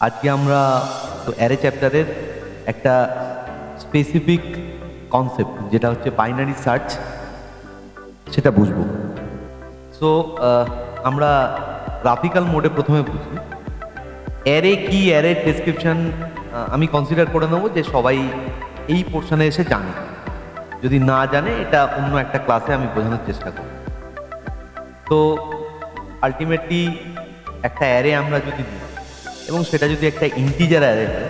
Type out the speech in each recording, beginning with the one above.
আজকে আমরা তো অ্যারে চ্যাপ্টারের একটা স্পেসিফিক কনসেপ্ট যেটা হচ্ছে বাইনারি সার্চ সেটা বুঝবো। সো আমরা গ্রাফিক্যাল মোডে প্রথমে বুঝি অ্যারে কি, অ্যারে ডেসক্রিপশন আমি কনসিডার করে নেবো যে সবাই এই পোর্শনে এসে জানে। যদি না জানে এটা অন্য একটা ক্লাসে আমি বোঝানোর চেষ্টা করি। তো আলটিমেটলি একটা অ্যারে আমরা যদি দিই এবং সেটা যদি একটা ইন্টিজার অ্যারে হয়,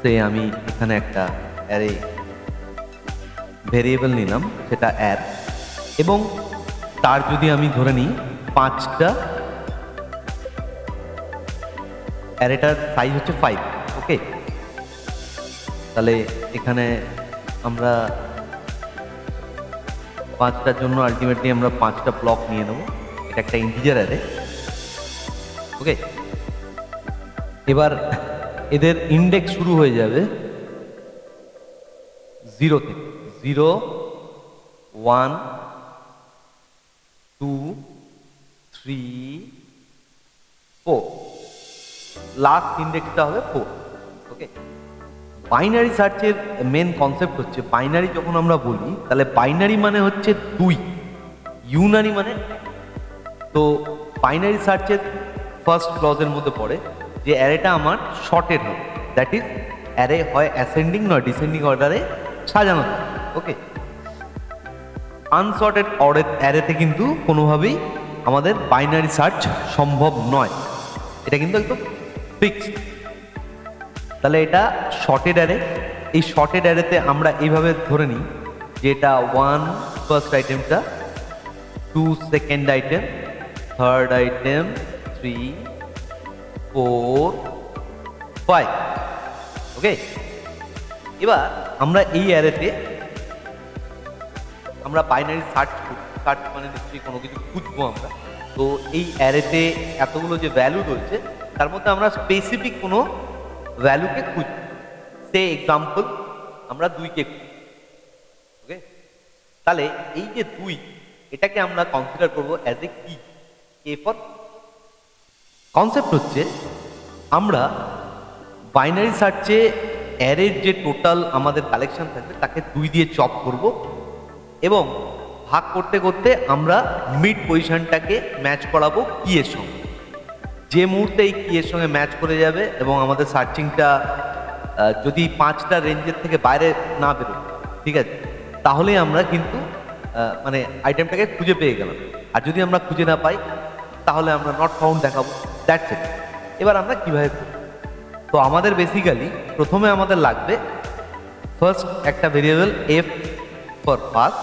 সে আমি এখানে একটা অ্যারে ভেরিয়েবল নিলাম, সেটা অ্যার, এবং তার যদি আমি ধরে নিই 5টা, অ্যারেটার সাইজ হচ্ছে 5। ওকে, তাহলে এখানে আমরা 5টার জন্য আলটিমেটলি আমরা 5টা ব্লক নিয়ে নেব। এটা একটা ইন্টিজার অ্যারে। ওকে, এবার এদের ইন্ডেক্স শুরু হয়ে যাবে 0 থেকে। 0, 1, 2, 3, 4, লাস্ট ইন্ডেক্সটা হবে 4। ওকে, বাইনারি সার্চের মেন কনসেপ্ট হচ্ছে বাইনারি যখন আমরা বলি তাহলে বাইনারি মানে হচ্ছে 2, ইউনারি মানে। তো বাইনারি সার্চের ফার্স্ট ক্লজের মধ্যে পড়ে যে অ্যারেটা আমার শর্টেড হবে, দ্যাট ইজ অ্যারে হয় অ্যাসেন্ডিং নয় ডিসেন্ডিং অর্ডারে সাজানো থাকে। ওকে, আনসর্টেড অ্যারেতে কিন্তু কোনোভাবেই আমাদের বাইনারি সার্চ সম্ভব নয়, এটা কিন্তু একদম ফিক্সড। তাহলে এটা শর্টেড অ্যারে। এই শর্টেড অ্যারেতে আমরা এইভাবে ধরে নিই যে এটা 1 ফার্স্ট আইটেমটা, 2 সেকেন্ড আইটেম, থার্ড আইটেম, 3, 4, 5। ওকে, এবার আমরা এই অ্যারেতে আমরা বাইনারি সার্চ করি। সার্চ মানে নিশ্চয়ই কোনো কিছু খুঁজবো আমরা। তো এই অ্যারেতে এতগুলো যে ভ্যালু রয়েছে তার মধ্যে আমরা স্পেসিফিক কোনো ভ্যালুকে খুঁজব। সে এক্সাম্পল আমরা 2কে খুঁজি। ওকে, তাহলে এই যে 2, এটাকে আমরা কনসিডার করবো অ্যাজ এ কি, কে ফর। কনসেপ্ট হচ্ছে আমরা বাইনারি সার্চে অ্যারের যে টোটাল আমাদের কালেকশন থাকবে তাকে 2 দিয়ে চপ করব এবং ভাগ করতে করতে আমরা মিড পজিশনটাকে ম্যাচ করাবো কি এর সঙ্গে। যে মুহূর্তে এই কি এর সঙ্গে ম্যাচ করে যাবে এবং আমাদের সার্চিংটা যদি 5টা রেঞ্জের থেকে বাইরে না বেরোয়, ঠিক আছে, তাহলেই আমরা কিন্তু মানে আইটেমটাকে খুঁজে পেয়ে গেলাম। আর যদি আমরা খুঁজে না পাই তাহলে আমরা নট ফাউন্ড দেখাবো, দ্যাটস ইট। এবার আমরা কীভাবে করব? তো আমাদের বেসিক্যালি প্রথমে আমাদের লাগবে ফার্স্ট একটা variable F for first,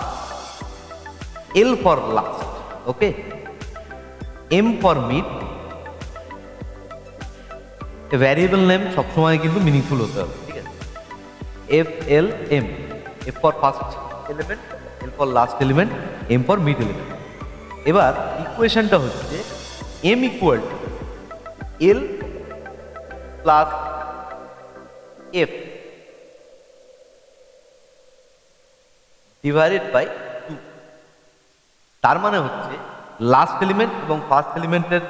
L for last, okay, M for mid. Variable name সবসময় কিন্তু মিনিংফুল হতে হবে, ঠিক আছে। F L M, F for first element, L for last element, M for mid element. এবার ইকুয়েশনটা হচ্ছে M equal to L plus F divided by 2। তার মানে হচ্ছে লাস্ট এলিমেন্ট এবং ফার্স্ট এলিমেন্টের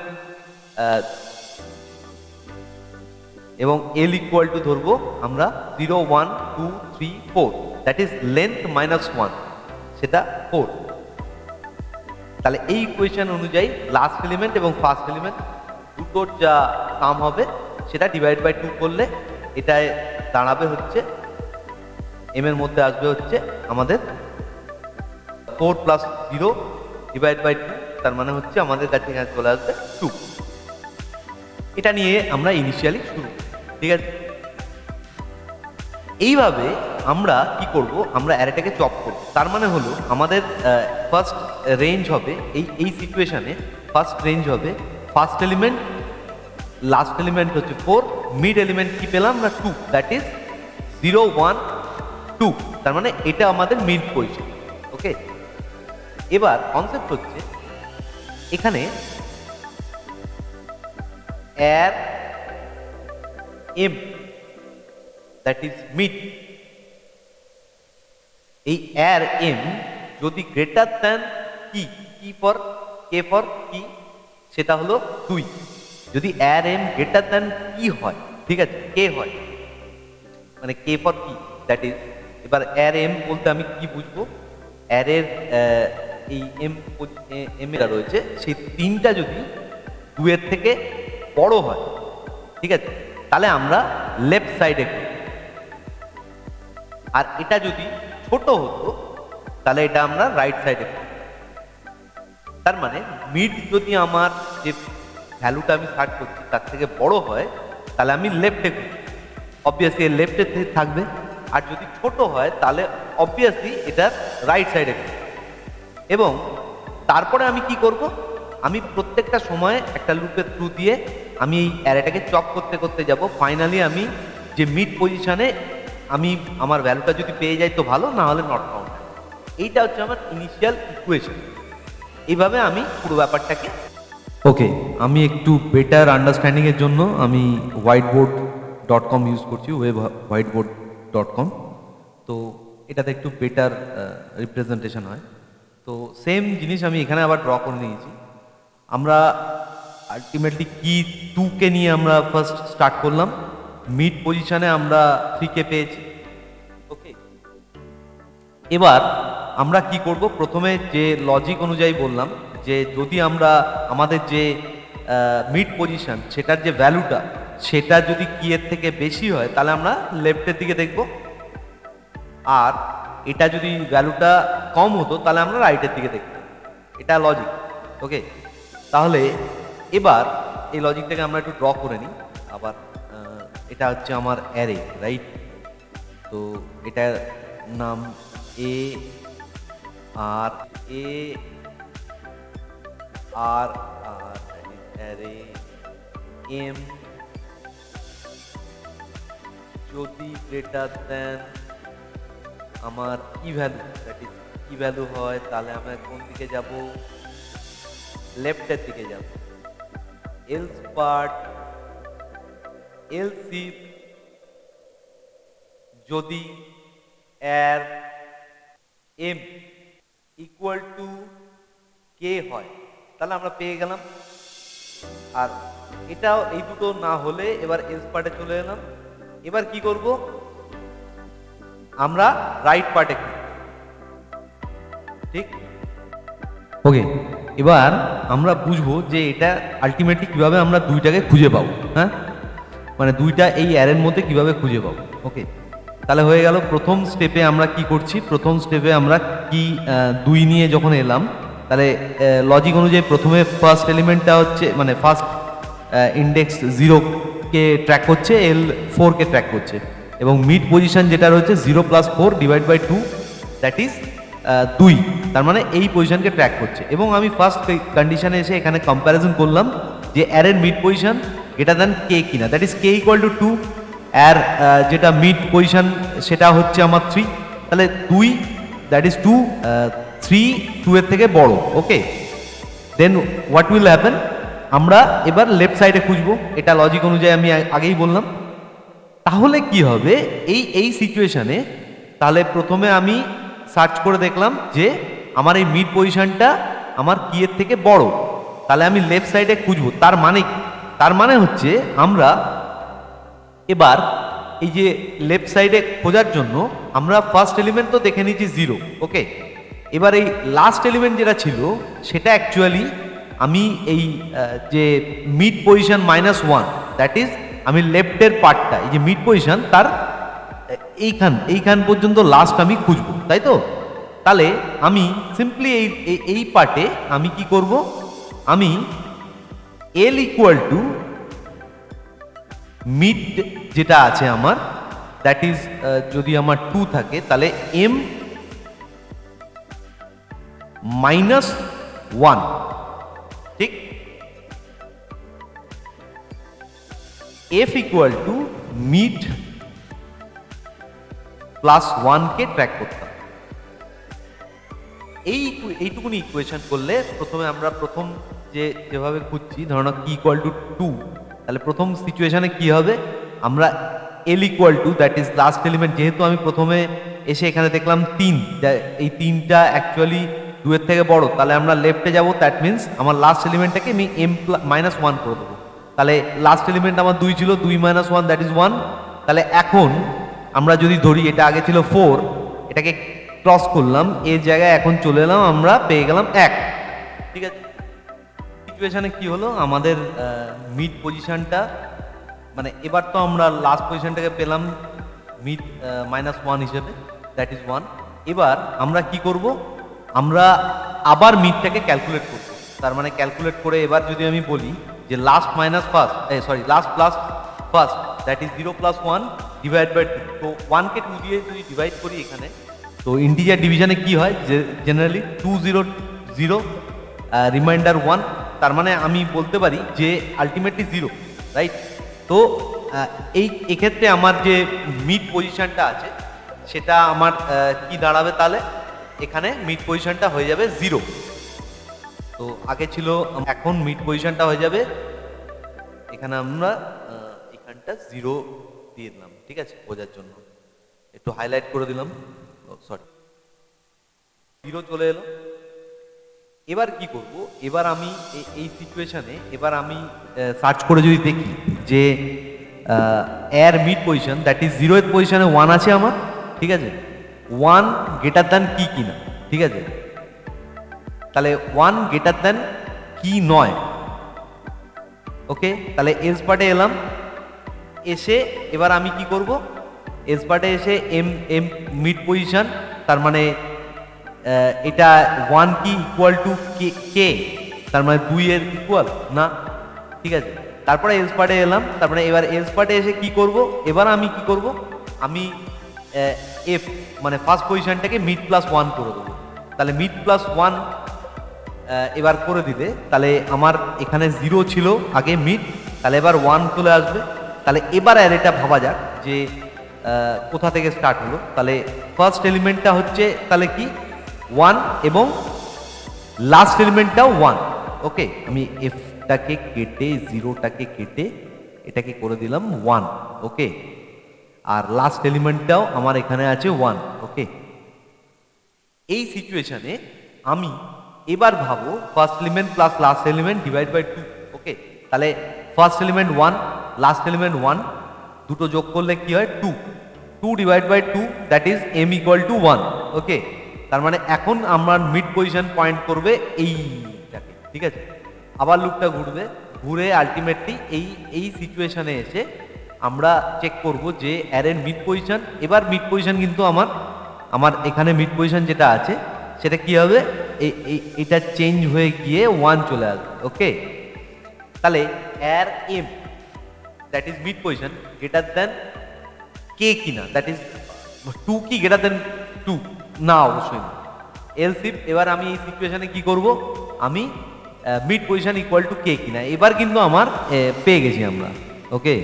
এবং এল ইকুয়াল টু ধরবো আমরা 0, 1, 2, 3, 4, দ্যাট ইজ লেন্থ মাইনাস 1, সেটা 4। তাহলে এই ইকুয়েশন অনুযায়ী লাস্ট এলিমেন্ট এবং ফার্স্ট এলিমেন্ট দুটোর যা সাম হবে সেটা ডিভাইড বাই 2 করলে এটায় দাঁড়াবে হচ্ছে এম এর মধ্যে আসবে হচ্ছে আমাদের 4 প্লাস 0 ডিভাইড বাই 2, তার মানে হচ্ছে আমাদের কাছে এখানে চলে আসবে 2। এটা নিয়ে আমরা ইনিশিয়ালি শুরু, ঠিক আছে। এইভাবে আমরা কি করব, আমরা অ্যারেটাকে চপ করব। তার মানে হলো আমাদের ফার্স্ট রেঞ্জ হবে এই সিচুয়েশনে ফার্স্ট রেঞ্জ হবে ফার্স্ট এলিমেন্ট, লাস্ট এলিমেন্ট হচ্ছে 4, মিড এলিমেন্ট কি পেলাম না 2, দ্যাট ইজ 0, 1, 2, তার মানে এটা আমাদের মিড পজিশন। ওকে, এবার কনসেপ্ট হচ্ছে এখানে অ্যার এম, দ্যাট ইজ মিড। এই অ্যার এম যদি গ্রেটার দ্যান কি, কি ফর কে ফর কি, সেটা হলো 2। যদি অ্যার এম গ্রেটার দ্যান কি হয়, ঠিক আছে, কে হয়, মানে কে ফর কি, দ্যাট ইজ, এবার অ্যার এম বলতে আমি কি বুঝবো, অ্যারের এই এম এম এরা রয়েছে সেই তিনটা যদি 2 এর থেকে বড় হয়, ঠিক আছে, তাহলে আমরা লেফট সাইডে করি। আর এটা যদি ছোট হতো তাহলে এটা আমরা রাইট সাইডে করি। তার মানে মিড যদি আমার যে ভ্যালুটা আমি সার্চ করছি তার থেকে বড় হয় তাহলে আমি লেফটে করি, অবভিয়াসলি লেফটে থাকবে। আর যদি ছোট হয় তাহলে অবভিয়াসলি এটা রাইট সাইডে করি। এবং তারপরে আমি কি করব, আমি প্রত্যেকটা সময় একটা লুপের থ্রু দিয়ে আমি এই অ্যারেটাকে চপ করতে করতে যাব। ফাইনালি আমি যে মিড পজিশনে আমি আমার ভ্যালুটা যদি পেয়ে যাই তো ভালো, না হলে নট কাউন্ট। এইটা হচ্ছে আমার ইনিশিয়াল ইকুয়েশন। এইভাবে আমি পুরো ব্যাপারটাকে, ওকে, আমি একটু বেটার আন্ডারস্ট্যান্ডিংয়ের জন্য আমি whiteboard.com ইউজ করছি, whiteboard.com। তো এটাতে একটু বেটার রিপ্রেজেন্টেশন হয়। তো সেম জিনিস আমি এখানে আবার ড্র করে নিয়েছি। আমরা আলটিমেটলি কি 2কে নিয়ে আমরা ফার্স্ট স্টার্ট করলাম, মিড পজিশনে আমরা 3কে পেয়েছি। ওকে, এবার আমরা কি করব, প্রথমে যে লজিক অনুযায়ী বললাম যে যদি আমরা আমাদের যে মিড পজিশন সেটার যে ভ্যালুটা সেটা যদি কি এর থেকে বেশি হয় তাহলে আমরা লেফটের দিকে দেখব, আর এটা যদি ভ্যালুটা কম হতো তাহলে আমরা রাইটের দিকে দেখব। এটা লজিক। ওকে, তাহলে এবার এই লজিকটাকে আমরা একটু ড্র করে নিই আবার। এটা হচ্ছে আমার অ্যারে, রাইট? তো এটার নাম এ আর এ আর আর অ্যারে এম যদি গ্রেটার দেন আমার কি ভ্যালু, দ্যাট ইজ কি ভ্যালু হয়, তাহলে আমরা কোন দিকে যাব, লেফটের দিকে যাব। এলস পার্ট, এলস ইফ যদি অ্যার এম ইকুয়াল টু কে হয় তাহলে আমরা পেয়ে গেলাম। আর এটাও, এই দুটো না হলে এবার এলস পার্টে চলে এলাম। এবার কি করব, আমরা রাইট পার্টে, ঠিক? ওকে, এবার আমরা বুঝবো যে এটা আলটিমেটলি কিভাবে আমরা দুইটাকে খুঁজে পাবো। হ্যাঁ, মানে দুইটা এই অ্যারের মধ্যে কিভাবে খুঁজে পাবো। ওকে, তাহলে হয়ে গেল প্রথম স্টেপে আমরা কি করছি, প্রথম স্টেপে আমরা কি 2 নিয়ে যখন এলাম তাহলে লজিক অনুযায়ী প্রথমে ফার্স্ট এলিমেন্টটা হচ্ছে, মানে ফার্স্ট ইন্ডেক্স 0কে ট্র্যাক করছে, L4কে ট্র্যাক করছে, এবং মিড পজিশন যেটা রয়েছে 0 + 4 / 2, দ্যাট ইজ 2। তার মানে এই পজিশনকে ট্র্যাক করছে। এবং আমি ফার্স্ট কন্ডিশনে এসে এখানে কম্প্যারিজন করলাম যে অ্যারের mid position greater than K কিনা, দ্যাট ইজ কে = 2। আর যেটা মিড পজিশন সেটা হচ্ছে আমার 3, তাহলে 2, দ্যাট ইজ 2, 3 2 এর থেকে বড়। ওকে, দেন হোয়াট উইল হ্যাপেন, আমরা এবার লেফট সাইডে খুঁজবো। এটা লজিক অনুযায়ী আমি আগেই বললাম। তাহলে কি হবে এই সিচুয়েশনে, তাহলে প্রথমে আমি সার্চ করে দেখলাম যে আমার এই মিড পজিশনটা আমার কি এর থেকে বড়, তাহলে আমি লেফট সাইডে খুঁজবো। তার মানে কি, তার মানে হচ্ছে আমরা এবার এই যে লেফট সাইডে খোঁজার জন্য আমরা ফার্স্ট এলিমেন্ট তো দেখে নিয়েছি 0। ওকে, এবার এই লাস্ট এলিমেন্ট যেটা ছিল সেটা অ্যাকচুয়ালি আমি এই যে মিড পজিশন -1, দ্যাট ইজ আমি লেফটের পার্টটা, এই যে মিড পজিশন তার এইখান পর্যন্ত লাস্ট আমি খুঁজবো, তাই তো? তাহলে আমি সিম্পলি এই পার্টে আমি কি করব, আমি L = মিড যেটা আছে আমার, দ্যাট ইজ যদি আমার 2 থাকে তাহলে M -1, ঠিক? F = মিড +1 কে ট্র্যাক করতাম। এইটুকুনি ইকুয়েশন করলে প্রথমে আমরা প্রথম যেভাবে খুঁজছি, ধরো কি = 2, তাহলে প্রথম সিচুয়েশনে কি হবে, আমরা L = that is last element, যেহেতু আমি প্রথমে এসে এখানে দেখলাম 3, এই 3টা অ্যাকচুয়ালি 2 এর থেকে বড়, তাহলে আমরা লেফটে যাব, দ্যাট মিনস আমার লাস্ট এলিমেন্টটাকে আমি M -1 করে দেবো। তাহলে লাস্ট এলিমেন্ট আমার 2 ছিল, 2 - 1 দ্যাট ইজ 1। তাহলে এখন আমরা যদি ধরি এটা আগে ছিল 4, এটাকে ক্রস করলাম, এই জায়গায় এখন চলে এলাম, আমরা পেয়ে গেলাম 1। ঠিক আছে, সিচুয়েশনে কি হলো, আমাদের মিড পজিশনটা মানে এবার তো আমরা লাস্ট পজিশনটাকে পেলাম মিড -1 হিসেবে, দ্যাট ইজ 1। এবার আমরা কি করব, আমরা আবার মিডটাকে ক্যালকুলেট করব। তার মানে ক্যালকুলেট করে এবার যদি আমি বলি যে last minus first, last plus first that is 0 + 1 divide by 2। তো 1কে 2 দিয়ে যদি ডিভাইড করি এখানে, তো ইন্টিজার ডিভিশনে কি হয় যে জেনারেলি 2 0 0 রিমাইন্ডার 1, তার মানে আমি বলতে পারি যে আলটিমেটলি 0, রাইট। তো এক্ষেত্রে আমার যে মিড পজিশনটা আছে সেটা আমার কি দাঁড়াবে, তাহলে এখানে মিড পজিশনটা হয়ে যাবে 0। তো আগে ছিল, এখন মিড পজিশনটা হয়ে যাবে, এখানে আমরা এখানটা 0 দিয়ে দিলাম, ঠিক আছে, বোঝার জন্য একটু হাইলাইট করে দিলাম, সরি 0 চলে এলো। এবার কি করব, এবার আমি এই সিচুয়েশনে এবার আমি সার্চ করে যদি দেখি যে এর মিড পজিশন দ্যাট ইজ 0 এর পজিশনে 1 আছে আমার, ঠিক আছে, 1 গ্রেটার দ্যান কি কিনা, ঠিক আছে, তাহলে 1 গ্রেটার দ্যান কি নয়। ওকে, তাহলে এস পার্টে এলাম, এসে এবার আমি কি করব, এস পার্টে এসে এম মিড পজিশন, তার মানে এটা 1 কি ইকুয়াল টু কে, তার মানে 2 এর ইকুয়াল না, ঠিক আছে। তারপরে এলস পার্টে এলাম, তারপরে এবার এলস পার্টে এসে কি করব, এবার আমি কি করব, আমি এফ মানে ফার্স্ট পজিশনটাকে মিড +1 করে দেবো। তাহলে মিড +1 এবার করে দিলে, তাহলে আমার এখানে 0 ছিল আগে মিড, তাহলে এবার 1 চলে আসবে। তাহলে এবার অ্যারেটা ভাবা যাক যে কোথা থেকে স্টার্ট হলো। তাহলে ফার্স্ট এলিমেন্টটা হচ্ছে তাহলে কি 1 এবং লাস্ট এলিমেন্টটাও 1। ওকে, আমি এফটাকে কেটে 0টাকে কেটে এটাকে করে দিলাম 1। ওকে, আর লাস্ট এলিমেন্টটাও আমার এখানে আছে 1। ওকে, এই সিচুয়েশনে আমি এবার ভাবো first element plus last element divide by 2। Okay, তাহলে ফার্স্ট এলিমেন্ট 1, লাস্ট এলিমেন্ট 1, দুটো যোগ করলে কি হয় 2, 2 divide by 2 that is m equal to 1। Okay, তার মানে এখন আমার মিড পজিশন পয়েন্ট করবে এইটাকে, ঠিক আছে। আবার লুপটা ঘুরবে, ঘুরে আলটিমেটলি এই সিচুয়েশনে এসে আমরা চেক করব যে অ্যারের মিড পজিশন। এবার মিড পজিশন কিন্তু আমার এখানে মিড পজিশন যেটা আছে সেটা কি হবে, এটা চেঞ্জ হয়ে গিয়ে 1 চলে আসবে। ওকে, তাহলে অ্যার M that is mid position greater than K কিনা, দ্যাট ইজ 2 কি গ্রেটার দ্যান 2 না, অবশ্যই না। এলস ইফ এবার আমি এই সিচুয়েশনে কি করব, আমি মিড পজিশন ইকুয়াল টু কে কিনা, এবার কিন্তু আমার পেয়ে গেছি আমরা। ওকে,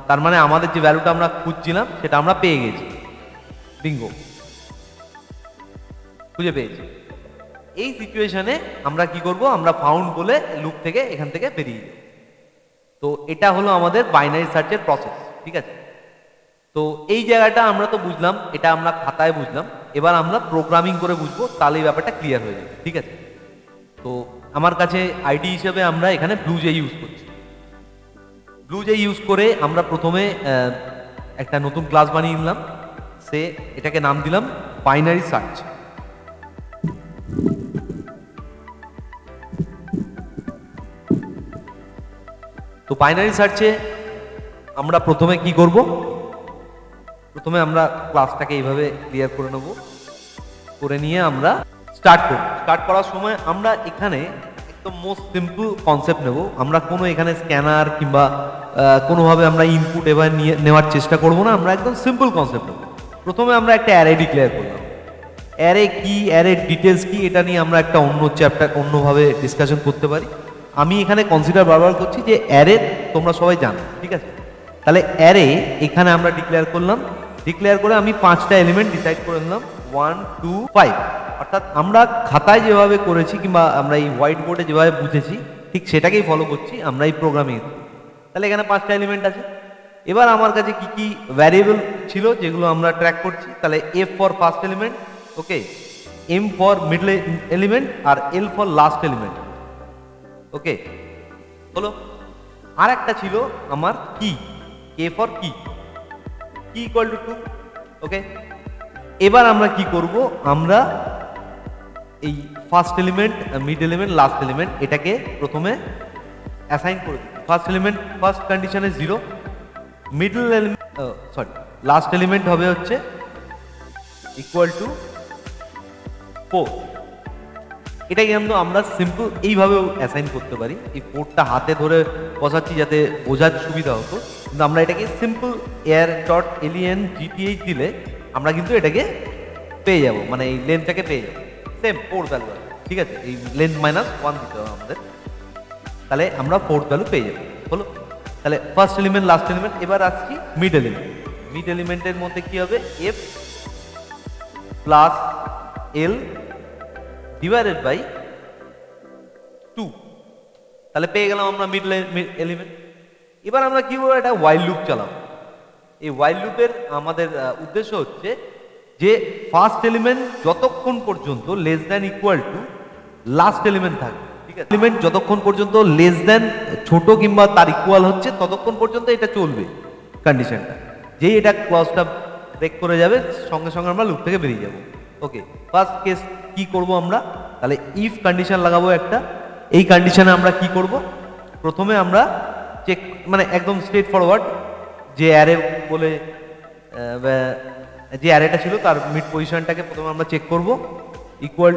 তার মানে আমাদের যে ভ্যালুটা আমরা খুঁজছিলাম সেটা আমরা পেয়ে গেছি, বিঙ্গো, খুঁজে পেয়েছি। এই সিচুয়েশনে আমরা কি করব, আমরা ফাউন্ড বলে লুপ থেকে এখান থেকে বেরিয়ে যাব। তো এটা হলো আমাদের বাইনারি সার্চের প্রসেস, ঠিক আছে। তো এই জায়গাটা আমরা তো বুঝলাম, এটা আমরা খাতায় বুঝলাম, এবার আমরা প্রোগ্রামিং করে বুঝবো, তাহলে এই ব্যাপারটা ক্লিয়ার হয়ে যাবে, ঠিক আছে। তো আমার কাছে আইডি হিসেবে আমরা এখানে ব্লুজে ইউজ করছি। ব্লুজে ইউজ করে আমরা প্রথমে একটা নতুন ক্লাস বানিয়ে নিলাম, এটাকে নাম দিলাম বাইনারি সার্চ। তো বাইনারি সার্চে আমরা প্রথমে কি করব, প্রথমে আমরা ক্লাসটাকে এইভাবে ক্লিয়ার করে নেব, করে নিয়ে আমরা স্টার্ট করব। স্টার্ট করার সময় আমরা এখানে একদম মোস্ট সিম্পল কনসেপ্ট নেব। আমরা কোনো এখানে স্ক্যানার কিংবা কোনোভাবে আমরা ইনপুট এবার নেওয়ার চেষ্টা করব না, আমরা একদম সিম্পল কনসেপ্ট নেব। প্রথমে আমরা একটা অ্যারে ডিক্লেয়ার করলাম। অ্যারে কি, অ্যারে ডিটেলস কি, এটা নিয়ে আমরা একটা অন্য চ্যাপ্টার অন্যভাবে ডিসকাশন করতে পারি। আমি এখানে কনসিডার বারবার করছি যে অ্যারে তোমরা সবাই জানো, ঠিক আছে। তাহলে অ্যারে এখানে আমরা ডিক্লেয়ার করলাম, ডিক্লেয়ার করে আমি 5টা এলিমেন্ট ডিসাইড করে নিলাম 1 2 5। অর্থাৎ আমরা খাতায় যেভাবে করেছি কিংবা আমরা এই হোয়াইট বোর্ডে যেভাবে বুঝেছি ঠিক সেটাকেই ফলো করছি আমরা এই প্রোগ্রামিং। তাহলে এখানে 5টা এলিমেন্ট আছে। এবার আমার কাছে কি কি ভ্যারিয়েবল ছিল যেগুলো আমরা ট্র্যাক করছি, তাহলে F for first element, okay, M for middle element আর L for last element. Okay, হলো। আর একটা ছিল আমার কি, কে ফর কি ইকুয়াল টু 2। ওকে, এবার আমরা কি করব, আমরা এই first element, mid element, last element এটাকে প্রথমে অ্যাসাইন করে দিই। ফার্স্ট এলিমেন্ট ফার্স্ট কন্ডিশনে 0, মিডল এলিমেন্ট লাস্ট এলিমেন্ট হবে হচ্ছে ইকুয়াল টু 4। এটাকে কিন্তু আমরা সিম্পল এইভাবেও অ্যাসাইন করতে পারি। এই 4টা হাতে ধরে বসাচ্ছি যাতে বোঝার সুবিধা হতো, কিন্তু আমরা এটাকে সিম্পল এয়ার ডট এলিএন জিটিএইচ দিলে আমরা কিন্তু এটাকে পেয়ে যাব, মানে এই লেন্থটাকে পেয়ে যাবো সেম 4 ভ্যালু আছে। ঠিক আছে, এই লেন্থ -1 দিতে হবে আমাদের, তাহলে আমরা 4th ভ্যালু পেয়ে যাবো। হলো, তাহলে ফার্স্ট এলিমেন্ট লাস্ট এলিমেন্ট। এবার আসছি মিড এলিমেন্ট। মিড এলিমেন্টের মধ্যে কি হবে, F plus L divided by 2। তাহলে পেয়ে গেলাম আমরা মিড এলিমেন্ট। এবার আমরা কি করবো, এটা ওয়াইল লুপ চালাবো। এই ওয়াইল লুপের আমাদের উদ্দেশ্য হচ্ছে যে ফার্স্ট এলিমেন্ট যতক্ষণ পর্যন্ত less than equal to last element থাকবে, ঠিক আছে, এলিমেন্ট যতক্ষণ পর্যন্ত লেস দ্যান ছোট কিংবা তার ইকুয়াল হচ্ছে ততক্ষণ পর্যন্ত এটা চলবে কন্ডিশনটা। যেই এটা ক্লজটা ব্রেক করে যাবে সঙ্গে সঙ্গে আমরা লুপ থেকে বেরিয়ে যাব। ওকে, ফার্স্ট কেস কি করব আমরা, তাহলে ইফ কন্ডিশন লাগাবো একটা। এই কন্ডিশনে আমরা কি করব, প্রথমে আমরা চেক, মানে একদম স্ট্রেট ফরওয়ার্ড, যে অ্যারে বলে যে অ্যারেটা ছিল তার মিড পজিশনটাকে প্রথমে আমরা চেক করব ইকুয়াল,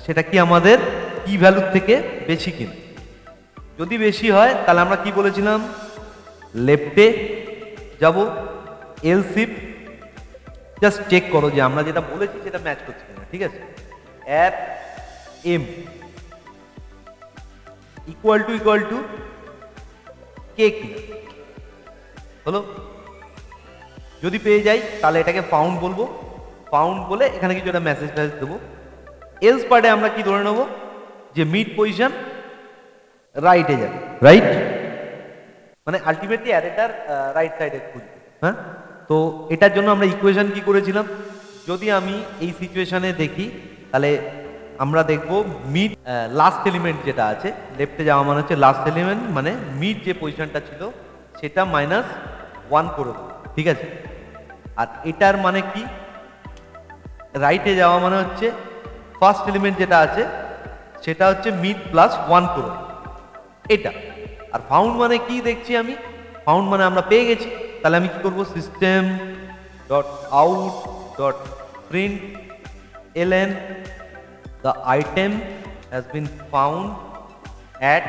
সেটা কি আমাদের কি ভ্যালুর থেকে বেশি কিনা। যদি বেশি হয় তাহলে আমরা কি বলেছিলাম, লেফটে যাব, এল শিপ জাস্ট চেক করো যে আমরা যেটা বলেছি সেটা ম্যাচ করছে কিনা। ঠিক আছে, অ্যাট এম ইকুয়াল টু কে কিনা। হলো, যদি পেয়ে যাই তাহলে এটাকে ফাউন্ড বলবো, ফাউন্ড বলে এখানে কিছু একটা মেসেজ দেবো। এলস পার্টে আমরা কি ধরে নেবো, যে মিড পজিশন রাইটে যাবে, রাইট, মানে আলটিমেটলি অ্যারেটার রাইট সাইডে খুঁজবে। হ্যাঁ, তো এটার জন্য আমরা ইকুয়েশন কি করেছিলাম, যদি আমি এই সিচুয়েশনে দেখি তাহলে আমরা দেখব মিড লাস্ট এলিমেন্ট যেটা আছে, লেফটে যাওয়া মানে হচ্ছে লাস্ট এলিমেন্ট, মানে মিড যে পজিশনটা ছিল সেটা -1 করে দেবো। ঠিক আছে, আর এটার মানে কি, রাইটে যাওয়া মানে হচ্ছে ফার্স্ট এলিমেন্ট যেটা আছে সেটা হচ্ছে মিড +1 করে দেবো এটা। আর ফাউন্ড মানে কি দেখছি আমি, ফাউন্ড মানে আমরা পেয়ে গেছি। তাহলে আমি কি করব, system dot out dot println the item has been found at,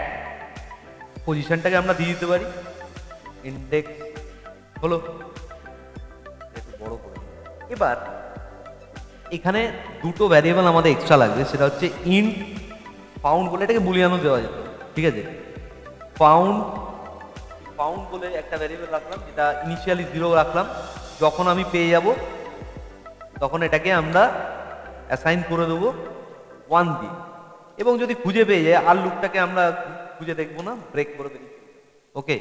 পজিশনটাকে আমরা দিয়ে দিতে পারি ইন্ডেক্স। হলো, একটু বড় করে। এবার এখানে দুটো ভ্যারিয়েবল আমাদের এক্সট্রা লাগবে, সেটা হচ্ছে ইন্ট ফাউন্ড বলে এটাকে বুলিয়ানও দেওয়া যেত। ঠিক আছে, ফাউন্ড বলে একটা ভ্যারিয়েবল রাখলাম, যেটা ইনিশিয়ালি 0 রাখলাম। যখন আমি পেয়ে যাব তখন এটাকে আমরা অ্যাসাইন করে দেবো 1 দিয়ে, এবং যদি খুঁজে পেয়ে যায় আর লুপটাকে আমরা খুঁজে দেখবো না, ব্রেক করে বেরিয়ে। ওকে,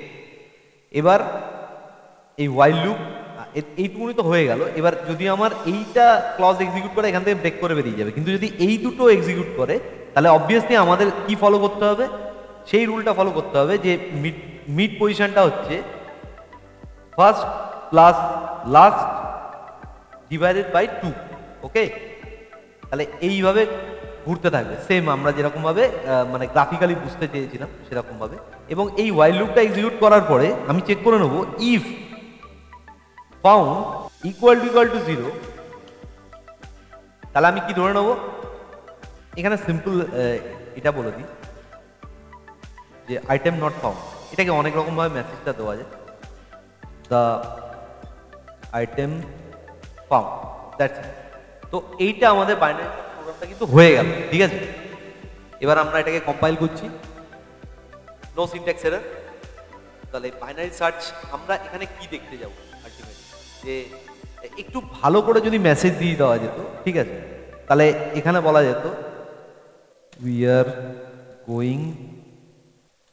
এবার এই ওয়াইল লুপ এইটুকুনি তো হয়ে গেল। এবার যদি আমার এইটা ক্লজ এক্সিকিউট করে এখান থেকে ব্রেক করে বেরিয়ে যাবে, কিন্তু যদি এই দুটো এক্সিকিউট করে তাহলে অবভিয়াসলি আমাদের কি ফলো করতে হবে, সেই রুলটা ফলো করতে হবে যে মিড পজিশনটা হচ্ছে first plus last divided by 2। Okay, তাহলে এইভাবে ঘুরতে থাকবে, সেম আমরা যেরকম ভাবে মানে গ্রাফিক্যালি বুঝতে চেয়েছিলাম সেরকম ভাবে। এবং এই ওয়াইল লুপটা এক্সিকিউট করার পরে আমি চেক করে নেবো ইফ ফাউন্ড ইকুয়াল টু 0, তাহলে আমি কি ধরে নেবো, এখানে সিম্পল এটা বলে দিই যে আইটেম নট ফাউন্ড। এটাকে অনেক রকম ভাবে মেসেজটা দেওয়া যায়, the item found, that's it. তো এইটা আমাদের বাইনারি প্রোগ্রামটা কিন্তু হয়ে গেল। ঠিক আছে, এবার আমরা এটাকে কম্পাইল করছি, নো সিনট্যাক্স এরর। তাহলে বাইনারি সার্চ আমরা এখানে কি দেখতে যাব, আলটিমেটলি যে একটু ভালো করে যদি মেসেজ দিয়ে দেওয়া যেত। ঠিক আছে, তাহলে এখানে বলা যেত we are going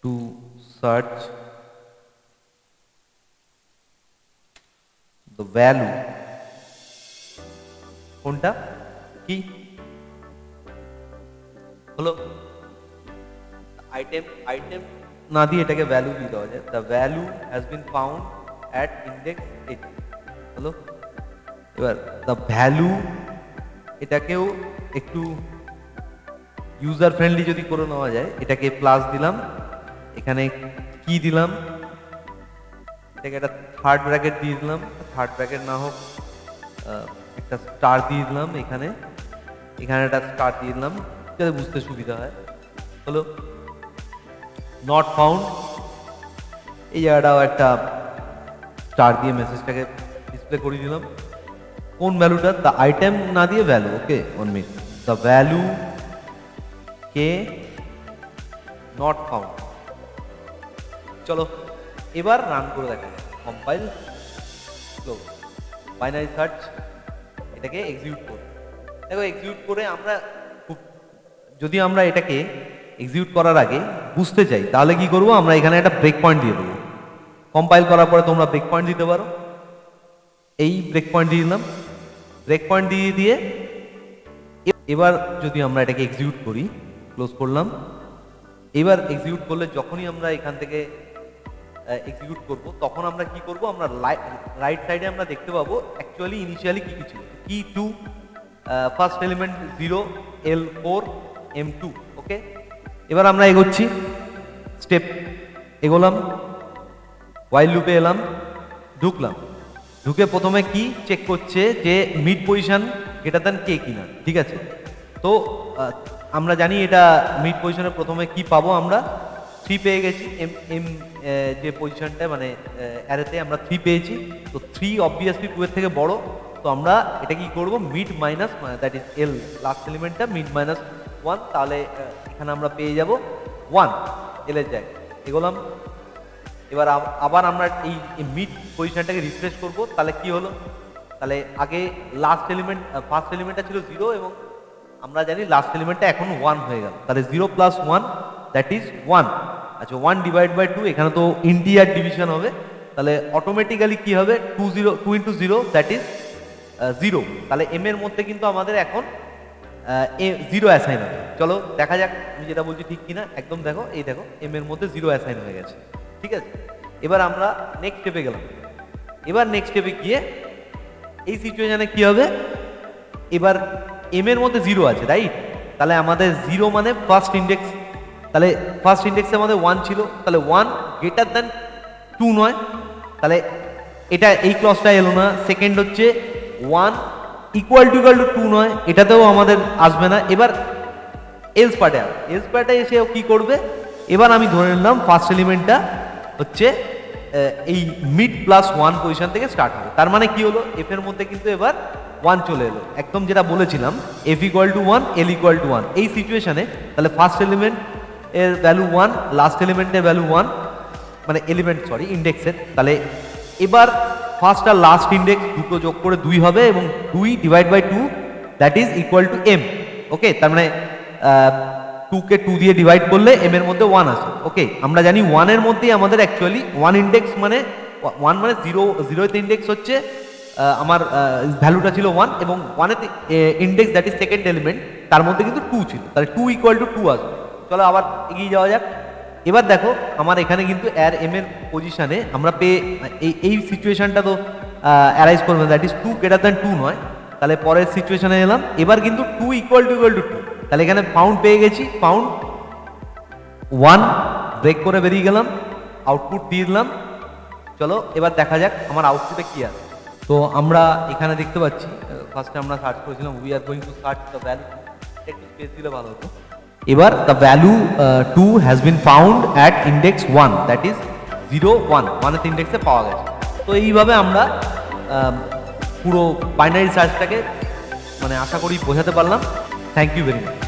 to search the value, কোনটা কি হলো, আইটেম না দিয়ে এটাকে ভ্যালু দিয়ে দেওয়া যায়। The value has been found at index 8 হলো। এবার দ্য ভ্যালু এটাকেও একটু ইউজার ফ্রেন্ডলি যদি করে নেওয়া যায়, এটাকে প্লাস দিলাম, এখানে কি দিলাম, এটাকে একটা থার্ড ব্র্যাকেট দিয়ে দিলাম, থার্ড ব্র্যাকেট না হোক একটা স্টার দিয়ে দিলাম, এখানে একটা স্টার দিয়ে দিলাম যাতে বুঝতে সুবিধা হয়। হলো নট ফাউন্ড, এই জায়গাটাও একটা স্টার দিয়ে মেসেজটাকে ডিসপ্লে করে দিলাম। কোন ভ্যালুটা? দ্য আইটেম না দিয়ে value. Okay, 1 minute. The value K not found. চলো এবার রান করে দেখা যায়। কম্পাইল, বাইনারি সার্চ, এটাকে এক্সিকিউট করব। দেখো এক্সিকিউট করে আমরা যদি আমরা এটাকে এক্সিকিউট করার আগে বুঝতে চাই তাহলে কি করব, আমরা এখানে একটা ব্রেক পয়েন্ট দিয়ে দেবো। কম্পাইল করার পরে তোমরা ব্রেক পয়েন্ট দিতে পারো। এই ব্রেক পয়েন্ট দিয়ে দিলাম। ব্রেক পয়েন্ট দিয়ে এবার যদি আমরা এটাকে এক্সিকিউট করি, ক্লোজ করলাম। এবার এক্সিকিউট করলে যখনই আমরা এখান থেকে এক্সিকিউট করব তখন আমরা কি করব, আমরা রাইট সাইডে আমরা দেখতে পাবো অ্যাকচুয়ালি ইনিশিয়ালি কি কি ছিল। কি 2, ফার্স্ট এলিমেন্ট 0, L4, M2। ওকে, এবার আমরা এগোচ্ছি, স্টেপ এগোলাম, ওয়াইল লুপে এলাম, ঢুকলাম। ঢুকে প্রথমে কি চেক করছে যে mid position greater than K কিনা। ঠিক আছে, তো আমরা জানি এটা মিড পজিশনে প্রথমে কি পাবো, আমরা 3 পেয়ে গেছি। এম যে পজিশনটা মানে অ্যারেতে আমরা 3 পেয়েছি, তো 3 অবভিয়াসলি 2 এর থেকে বড়। তো আমরা এটা কি করব, mid minus that is L, last এলিমেন্টটা মিড মাইনাস 1, তাহলে এখানে আমরা পেয়ে যাব 1 এল এর জায়গায়। এগোলাম। এবার আবার আমরা এই মিড পজিশনটাকে রিফ্রেশ করব, তাহলে কি হলো, তাহলে আগে লাস্ট এলিমেন্ট ফার্স্ট এলিমেন্টটা ছিল 0 এবং আমরা জানি লাস্ট এলিমেন্টটা এখন 1 হয়ে গেল, তাহলে 0 প্লাস 1 দ্যাট ইজ 1। আচ্ছা, 1 ডিভাইড বাই 2, এখানে তো ইন্টিজার ডিভিশন হবে, তাহলে অটোমেটিক্যালি কি হবে, 2 ইন্টু 0 দ্যাট ইজ 0। তাহলে এম এর মধ্যে কিন্তু আমাদের এখন 0 অ্যাসাইন হবে। চলো দেখা যাক আমি যেটা বলছি ঠিক কিনা। একদম দেখো, এই দেখো এম এর মধ্যে 0 অ্যাসাইন হয়ে গেছে। ঠিক আছে, এবার আমরা নেক্সট স্টেপে গেলাম। এবার নেক্সট স্টেপে গিয়ে এই সিচুয়েশনে কি হবে, এবার এম এর মধ্যে 0 আছে, রাইট? তাহলে আমাদের 0 মানে ফার্স্ট ইন্ডেক্স, তাহলে ফার্স্ট ইন্ডেক্সে আমাদের 1 ছিল, তাহলে 1 গ্রেটার দ্যান 2 নয়, তাহলে এটা এই ক্লজটা এলো না। সেকেন্ড হচ্ছে 1 ইকুয়াল টু 2 নয়, এটাতেও আমাদের আসবে না। এবার এলস পার্টে এসে কি করবে, এবার আমি ধরে নিলাম ফার্স্ট এলিমেন্টটা হচ্ছে এই মিড প্লাস 1 পজিশন থেকে স্টার্ট হবে। তার মানে কি হলো, এফ এর মধ্যে কিন্তু এবার 1 চলে এলো, একদম যেটা বলেছিলাম F equal to 1, L equal to 1। এই সিচুয়েশনে তাহলে ফার্স্ট এলিমেন্ট এর ভ্যালু 1, লাস্ট এলিমেন্টের ভ্যালু 1, মানে ইন্ডেক্সের। তাহলে এবার ফার্স্ট আর লাস্ট ইন্ডেক্স দুটো যোগ করে 2 হবে এবং 2 divide by 2 that is equal to M. Okay, তার মানে 2 কে 2 দিয়ে ডিভাইড করলে এম এর মধ্যে 1 আছে। ওকে, আমরা জানি 1 এর মধ্যেই আমাদের অ্যাকচুয়ালি 1 ইন্ডেক্স মানে 1 মানে 0তে ইন্ডেক্স হচ্ছে আমার ভ্যালুটা ছিল 1 এবং 1এতে index that is second element, তার মধ্যে কিন্তু 2 ছিল, তাহলে 2 ইকুয়াল টু 2 আসবে। চলো আবার এগিয়ে যাওয়া যাক। এবার দেখো আমার এখানে কিন্তু এর এম এর পজিশনে আমরা এই সিচুয়েশনটা তো অ্যারাইজ করবে, দ্যাট ইজ 2 গ্রেটার দ্যান 2 নয়। তাহলে পরের সিচুয়েশনে এলাম, এবার কিন্তু 2 ইকুয়াল টু 2, তাহলে এখানে ফাউন্ড পেয়ে গেছি, ফাউন্ড 1 ব্রেক করে বেরিয়ে গেলাম, আউটপুট দিয়ে দিলাম। চলো এবার দেখা যাক আমার আউটপুটে কি আছে। তো আমরা এখানে দেখতে পাচ্ছি, ফার্স্টে আমরা সার্চ করেছিলাম we are going to search the value, একটু স্পেস দিলে ভালো হতো। এবার the value 2 has been found at index 1 that is 0, 1 1th ইন্ডেক্সে পাওয়া গেছে। তো এইভাবে আমরা পুরো বাইনারি সার্চটাকে মানে আশা করি বোঝাতে পারলাম। Thank you very much.